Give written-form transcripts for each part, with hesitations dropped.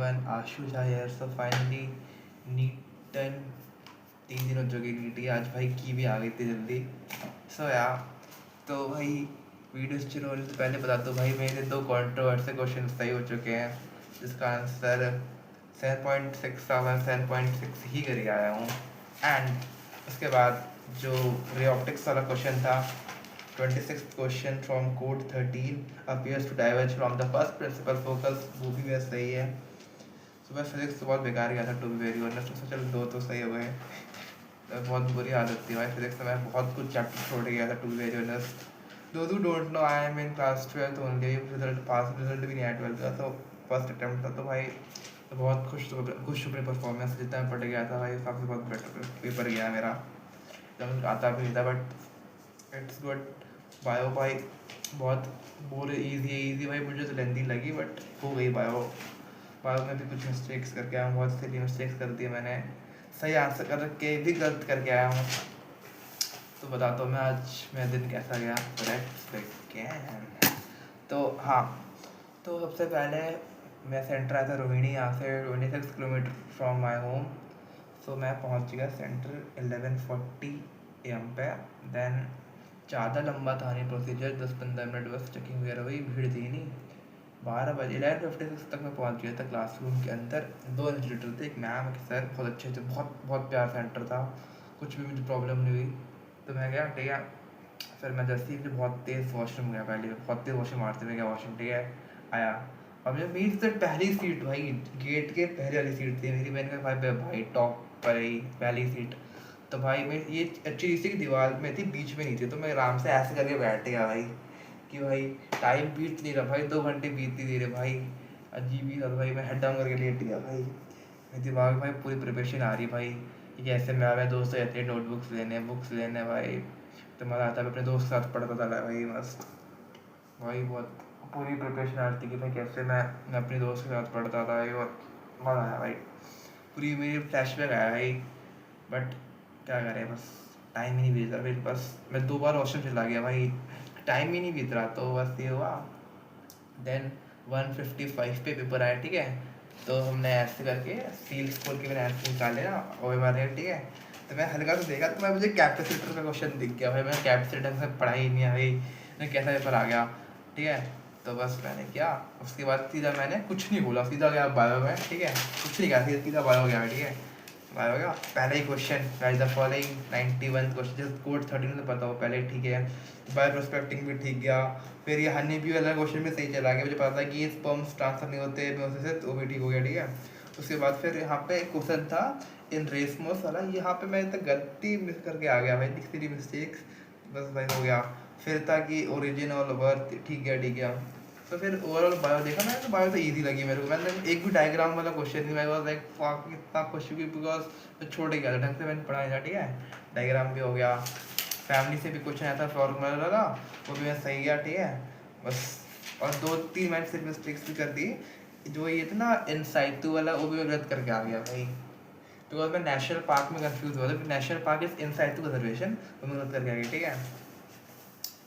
everyone, Ashu Jha here. So finally NEET 3 दिन हो चुके नीट की. आज भाई की भी आ गई थी जल्दी. So यार तो भाई वीडियो शुरू होने से पहले बता दो भाई, मेरे 2 कॉन्ट्रोवर्सी क्वेश्चन सही हो चुके हैं जिसका आंसर 7.6 था. मैं 7.6 ही करके आया हूँ. एंड उसके बाद जो रे ऑप्टिक्स वाला क्वेश्चन था, 26th question from code 13 appears to diverge from the first principal focus, वो भी वैसे सही है. सुबह फिजिक्स तो बहुत बेकार गया था टू बी वेरी ऑनेस्ट. तो चलो 2 तो सही हो गए. बहुत बुरी आदत थी भाई फिजिक्स में, मैं बहुत कुछ चैप्टर छोड़ गया था to be very honest. Those who don't know, I am in class 12th only. Result भी नहीं आया 12th का, तो फर्स्ट अटैम्प्ट था. तो भाई तो बहुत खुश अपनी परफॉर्मेंस, जितना मैं पढ़ गया था भाई काफ़ी बहुत बेटर पेपर गया मेरा. जब मुझे आता भी नहीं था बट इट्स गुड. बायो भाई बहुत बोले ईजी भाई, मुझे तो लेंदी लगी बट हो गई बायो. बायो में भी कुछ मिस्टेक्स करके आया हूँ, बहुत सारी मिस्टेक्स कर दी मैंने. सही आंसर करके भी गलत करके आया हूँ. तो बताता हूँ मैं आज मेरा दिन कैसा गया. तो हाँ, तो सबसे पहले मैं सेंटर आया था रोहिणी, यहाँ से 26 किलोमीटर फ्रॉम माई होम. सो मैं पहुँच गया सेंटर 11:40 AM पे. देन ज़्यादा लंबा था नहीं प्रोसीजर, 10-15 मिनट बस चेकिंग वगैरह हुई, भीड़ थी नहीं. 12 बजे 11:56 तक मैं पहुँच गया था क्लासरूम के अंदर. 2 इंस्टीट्यूटर थे, एक मैम एक सर, बहुत अच्छे थे, बहुत बहुत प्यारा सेंटर था, कुछ भी मुझे प्रॉब्लम नहीं हुई. तो मैं गया, ठीक है. फिर मैं जैसे ही बहुत तेज़ वॉशरूम गया, पहले बहुत तेज़ वॉशरूम मारते हुए गया वॉशरूम, ठीक है. आया और मुझे मेरी से पहली सीट भाई, गेट के पहले वाली सीट थी मेरी. मैंने कहा भाई टॉप पर ही पहली सीट. तो भाई मैं ये अच्छी चीज़ थी कि दीवार में थी, बीच में नहीं थी. तो मैं आराम से ऐसे करके बैठ गया भाई कि भाई टाइम बीत नहीं रहा भाई, 2 घंटे बीत नहीं दे रहे भाई. अजीब ही था भाई. मैं हेड डाउन करके लेट गया भाई. मेरे दिमाग में भाई पूरी प्रिपरेशन आ रही भाई कि कैसे मैं आया, दोस्त रहते हैं नोटबुक्स लेने बुक्स लेने भाई. तो मज़ा आता है, अपने दोस्त के साथ पढ़ता था भाई मस्त भाई. बहुत पूरी प्रिपरेशन आ रही थी कि भाई कैसे मैं अपने दोस्त के साथ पढ़ता था भाई. और मज़ा आया भाई, पूरी मेरी फ्लैशबैक आया भाई. बट क्या करें, बस टाइम ही नहीं बीत रहा. फिर बस मैं 2 बार वॉशरूम चला गया भाई, टाइम ही नहीं बीत रहा. तो बस ये हुआ. देन 1:55 पे पेपर आया, ठीक है. तो हमने ऐसे करके सील्स खोल के मैंने ऐसे निकाले ना, और मारे, ठीक है. तो मैं हल्का सा देखा तो मैं मुझे कैपेसिटर का क्वेश्चन दिख गया भाई. मैं कैपेसिटर से पढ़ा ही नहीं है भाई, मैं कैसा पेपर आ गया, ठीक है. तो बस मैंने किया, उसके बाद सीधा मैंने कुछ नहीं बोला, सीधा गया बायो में, ठीक है. कुछ नहीं कहा, सीधा बायो गया, ठीक है. बायो गया, पहले ही question right the following 91 question just code 13 तो पता हो पहले, ठीक है. बायो प्रोस्पेक्टिंग भी ठीक गया. फिर ये हनी भी वाला क्वेश्चन भी सही चला गया, मुझे पता था कि ये स्पर्म्स ट्रांसफर नहीं होते मेयोसिस से, तो वो भी ठीक हो गया, ठीक है. उसके बाद फिर यहाँ पे एक क्वेश्चन था इन रेसमोस वाला, यहाँ पे मैं तक गलती मिस करके आ गया भाई, दिखती मिस्टेक्स, बस भाई हो गया. फिर था कि ओरिजिन और बर्थ, ठीक है. तो फिर ओवरऑल बायो देखा मैंने, तो बायो तो ईजी लगी मेरे को. मैंने एक भी डायग्राम वाला क्वेश्चन नहीं, मैं वाज लाइक फक, इतना खुश हुई बिकॉज मैं छोड़ गया था ढंग से, मैंने पढ़ा नहीं था, ठीक है. डायग्राम भी हो गया. फैमिली से भी क्वेश्चन आया था फॉर्मूला वाला, वो भी मैं सही गया, ठीक है. बस और 2-3 मैंने सिर्फ मिस्टेक्स भी कर दी. जो ये था ना इनसाइटू वाला, वो भी मैं गलत करके आ गया भाई, बिकॉज मैं नेशनल पार्क में कंफ्यूज हुआ था. National park is in situ conservation, वो मैं गलत करके आ गया, ठीक है.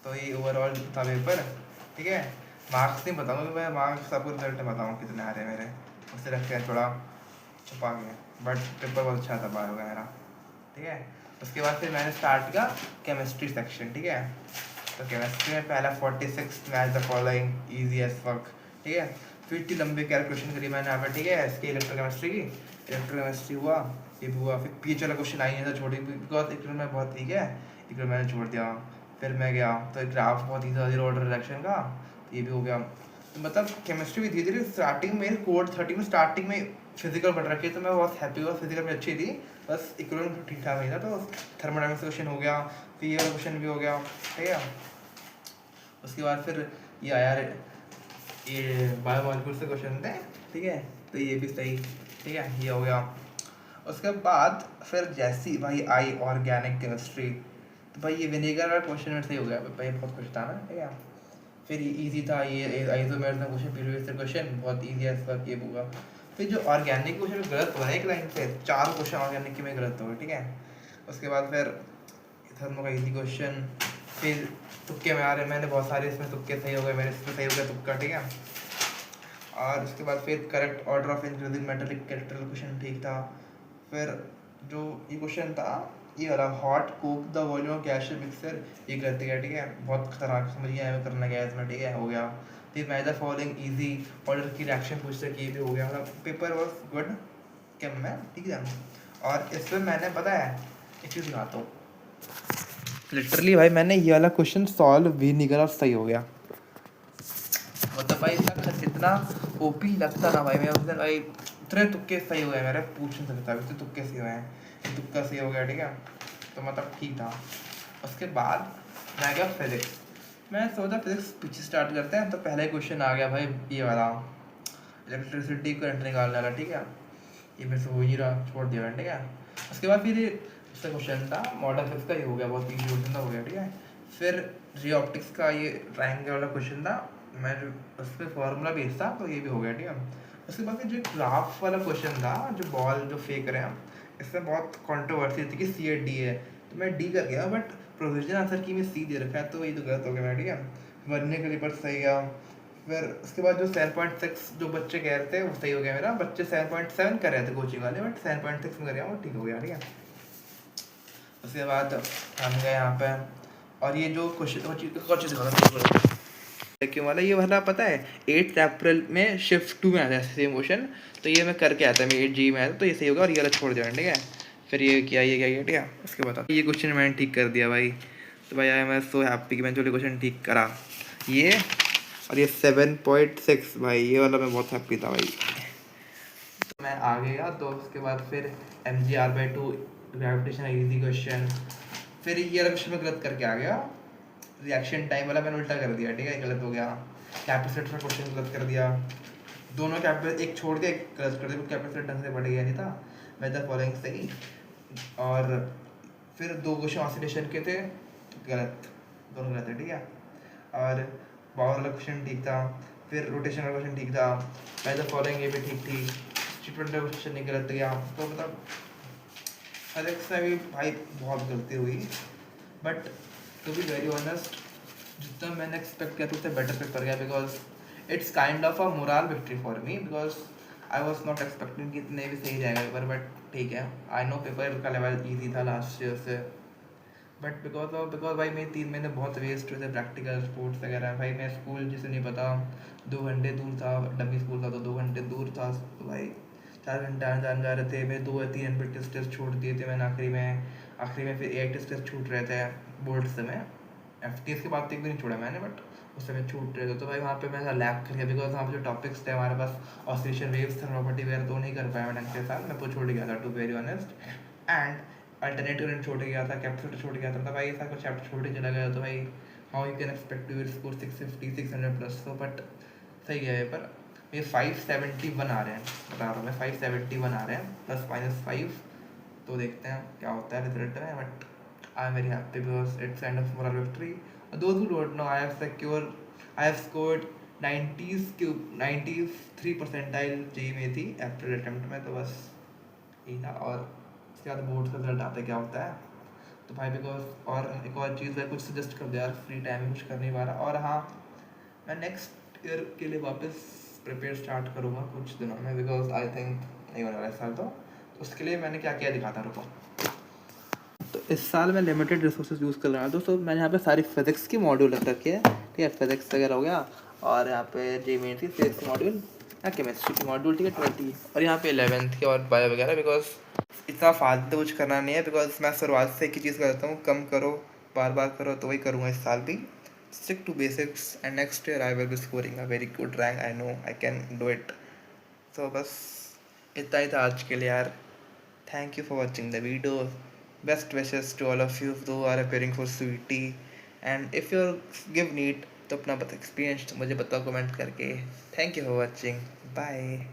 तो ये ओवरऑल था पेपर, ठीक है. मार्क्स नहीं बताऊँगा, मैं मार्क्स आपको रिजल्ट बताऊँ कितने आ रहे हैं मेरे, उससे रखते हैं थोड़ा छुपा के. बट पेपर बहुत अच्छा था बायो का मेरा, ठीक है. उसके बाद फिर मैंने स्टार्ट किया केमिस्ट्री सेक्शन, ठीक है. तो केमिस्ट्री में पहला 46 match the following easy as fuck, ठीक है. फिर इतनी लंबी कैलकुलेशन करी मैंने यहाँ पर, ठीक है. इसकी इलेक्ट्रोकेमिस्ट्री की, इलेक्ट्रोकेमिस्ट्री हुआ, ये भी हुआ. फिर पीछे वाला क्वेश्चन आई नहीं था, छोड़ी बिकॉज इक्वल में बहुत ठीक है, इक्वल मैंने छोड़ दिया. फिर मैं गया तो एक ग्राफ बहुत ही ज़्यादा ऑर्डर रिएक्शन का, ये भी हो गया. तो मतलब केमिस्ट्री भी धीरे धीरे स्टार्टिंग में कोड 30 में स्टार्टिंग में फिजिकल पढ़ रखी है, तो मैं बहुत हैप्पी हुआ. फिजिकल में अच्छी थी, बस इक्वल ठीक ठाक नहीं था. तो थर्मोडायनामिक्स क्वेश्चन हो गया, फिर ये क्वेश्चन भी हो गया, ठीक है. उसके बाद फिर ये आया, ये बायोमॉलिक्यूल से क्वेश्चन थे, ठीक है. तो ये भी सही, ठीक है, ये हो गया. उसके बाद फिर जैसी भाई आई ऑर्गेनिक केमिस्ट्री, तो भाई ये विनेगर वाला क्वेश्चन सही हो गया भाई, बहुत कुछ था ना, ठीक है. फिर इजी था ये आइसोमेर्स का क्वेश्चन, प्रीवियस क्वेश्चन बहुत इजी है इसका, ये होगा. फिर जो ऑर्गेनिक क्वेश्चन गलत हो रहा है एक लाइन से 4 क्वेश्चन ऑर्गेनिक के में गलत हो गए, ठीक है. उसके बाद फिर थर्मो का इजी क्वेश्चन. फिर तुक्के में आ रहे, मैंने बहुत सारे इसमें तुक्के सही हो गए, मेरे इसमें सही हो गया तुक्का, ठीक है. और उसके बाद फिर correct order of including metallic character question ठीक था। फिर जो ये क्वेश्चन था ये वाला hot Coke the volume of gaseous mixer, ये करते गया, ठीक है, बहुत खतरनाक समझ गया हमें करना गया इसमें, ठीक है, हो गया। फिर match the following easy order की रिएक्शन पूछते कि ये भी हो गया, मतलब पेपर वॉज गुड कैम में, ठीक है। और इसमें मैंने पता है एक चीज़ दिखाता हूँ, लिटरली भाई मैंने ये वाला क्वेश्चन सॉल्व भी नहीं करा, सही हो गया। मतलब भाई इतना ओपी लगता ना भाई, मैं उस दिन भाई इतने तुक्के सही हुए मेरे, पूछ नहीं सकता, इतने तुक्के सही हुए हैं, तुक्का सही हो गया, ठीक है, तो मतलब ठीक था। उसके बाद मैं गया फिजिक्स, मैं सोचा फिजिक्स पीछे स्टार्ट करते हैं, तो पहले क्वेश्चन आ गया भाई ये वाला इलेक्ट्रिसिटी करंट निकालने वाला, ठीक है, ये मेरे से हो ही रहा, छोड़ दिया, ठीक है। उसके बाद फिर उसका क्वेश्चन था मॉडल फिजिक्स का, ये हो गया, बहुत ईजी क्वेश्चन था, हो गया, ठीक है। फिर रे ऑप्टिक्स का ये ट्रायंगल वाला क्वेश्चन था, मैं जो उस पर फॉर्मूला भेजता तो ये भी हो गया, ठीक है। उसके बाद फिर जो ग्राफ वाला क्वेश्चन था, जो बॉल जो फेंक रहे हैं, इसमें बहुत कॉन्ट्रोवर्सी थी कि सी डी है, तो मैं डी कर गया, बट प्रोविजन आंसर की में सी दे रखा है, तो ये तो गलत हो गया मैं, ठीक है। बनने के लिए पर सही गया। फिर उसके बाद जो 7.6 जो बच्चे कह रहे थे वो सही हो गया मेरा, बच्चे 7.7 कर रहे थे कोचिंग वाले, बट 7.6 में कर गया, वो ठीक हो गया, ठीक है। उसके बाद हम गए यहाँ पे, और ये जो क्वेश्चन क्यों वाला, ये वाला पता है 8 अप्रैल में शिफ्ट 2 में आया था सेम क्वेश्चन, तो ये मैं करके आता है, मैं 8G में आया था, तो ये सही होगा, और ये वाला छोड़ दिया, ठीक है। फिर ये क्या किया, ठीक है। उसके बाद ये क्वेश्चन मैंने ठीक कर दिया भाई, तो भाई आई एम सो हैप्पी कि मैंने जो क्वेश्चन ठीक करा ये, और ये 7.6 भाई, ये वाला मैं बहुत हैप्पी था भाई। तो मैं आ गया, तो उसके बाद फिर mgr/2 ग्रेविटेशन इजी क्वेश्चन, फिर ये वाला क्वेश्चन मैं गलत करके आ गया, रिएक्शन टाइम वाला मैंने उल्टा कर दिया, ठीक है, गलत हो गया। कैपेसिटर का क्वेश्चन गलत कर दिया, दोनों कैपेसिटर एक छोड़ के एक गलत कर दिया, कैपेसिटर ढंग से पढ़ गया नहीं था, मैं द फॉलोइंग सही। और फिर 2 क्वेश्चन ऑसिलेशन के थे, गलत, दोनों गलत है, ठीक है। और पावर वाला क्वेश्चन ठीक था, फिर रोटेशन वाला क्वेश्चन ठीक था, मैं द फॉलोइंग ये भी ठीक थी, स्टेटमेंट का क्वेश्चन नहीं गलत गया, तो मतलब फिजिक्स में भी भाई बहुत गलती हुई, but to be very honest जितना मैंने एक्सपेक्ट किया था उससे बेटर पेपर गया, because it's kind of a moral victory for me, because I was not expecting कि इतने भी सही जाएगा पेपर, बट ठीक है, आई नो पेपर का लेवल ईजी था लास्ट ईयर से, बट बिकॉज भाई मेरे 3 महीने बहुत वेस्ट हुए थे, प्रैक्टिकल स्पोर्ट्स वगैरह, भाई मैं स्कूल जिसे नहीं पता 2 घंटे दूर था, डमी स्कूल था तो 2 घंटे दूर था, तो भाई 4 घंटे आने जाने जा रहे थे, मैं 2 या 3 एनपीटीईएल टेस्ट छोड़ दिए थे मैंने आखिरी में फिर 8 टेस्ट छूट रहे थे बोर्ड से, मैं FTS के बाद तो एक भी नहीं छोड़ा मैंने, बट उस समय छूट रहे थे, तो भाई वहाँ पे मैं लैग कर गया, बिकॉज वहाँ पे जो टॉपिक्स थे हमारे पास ऑसिलेशन वेव्स थे, प्रॉपर्टी वगैरह, तो नहीं कर पाया मैं ढंग के साथ, मैं तो छोड़ गया था to very honest. And alternate current छोड़ गया था, कैपेसिटर छोड़ गया था, मतलब भाई ऐसा कुछ चैप्टर छोड़ के चला गया, तो भाई how you can expect to score 650 600 plus, तो बट सही गया है। पर ये 571 आ रहे हैं, बता रहा हूँ मैं, 571 आ रहे हैं +-5, तो देखते हैं क्या होता है रिजल्ट में, but I am very happy because it's kind of moral victory. Those who don't know, I have scored 93 percentile JEE में थी अप्रैल अटेम्प्ट में, तो बस यही था। और उसके बाद बोर्ड का रिजल्ट आता है क्या होता है, तो भाई बिकॉज और एक और चीज़ है, कुछ सजेस्ट कर दिया यार, फ्री टाइम में कुछ कर नहीं पा रहा, और हाँ मैं नेक्स्ट ईयर के लिए वापस प्रिपेयर स्टार्ट करूँगा कुछ दिनों में, बिकॉज आई थिंक नहीं होने वाला इस साल, तो उसके लिए मैंने क्या किया दिखाता रुको। तो इस साल मैं लिमिटेड रिसोर्सेज यूज़ कर रहा हूँ, तो मैं यहाँ पे सारी फिजिक्स की मॉड्यूल रख रखी है, ठीक है, फिजिक्स वगैरह हो गया, और यहाँ पे जी फिजिक्स मॉड्यूल, केमिस्ट्री की मॉड्यूल, ठीक है 20, और यहाँ पे 11th के और बायो वगैरह, बिकॉज इतना फालतू कुछ करना नहीं है, बिकॉज मैं शुरुआत से एक ही चीज़ करता हूँ, कम करो बार बार करो, तो वही करूँगा इस साल भी, stick to basics and next year I will be scoring a very good rank, I know I can do it। तो बस इतना ही था आज के लिए यार, thank you for watching the video, best wishes to all of you those are appearing for CUET, and if you give NEET तो अपना एक्सपीरियंस मुझे बताओ कमेंट करके। Thank you for watching, bye.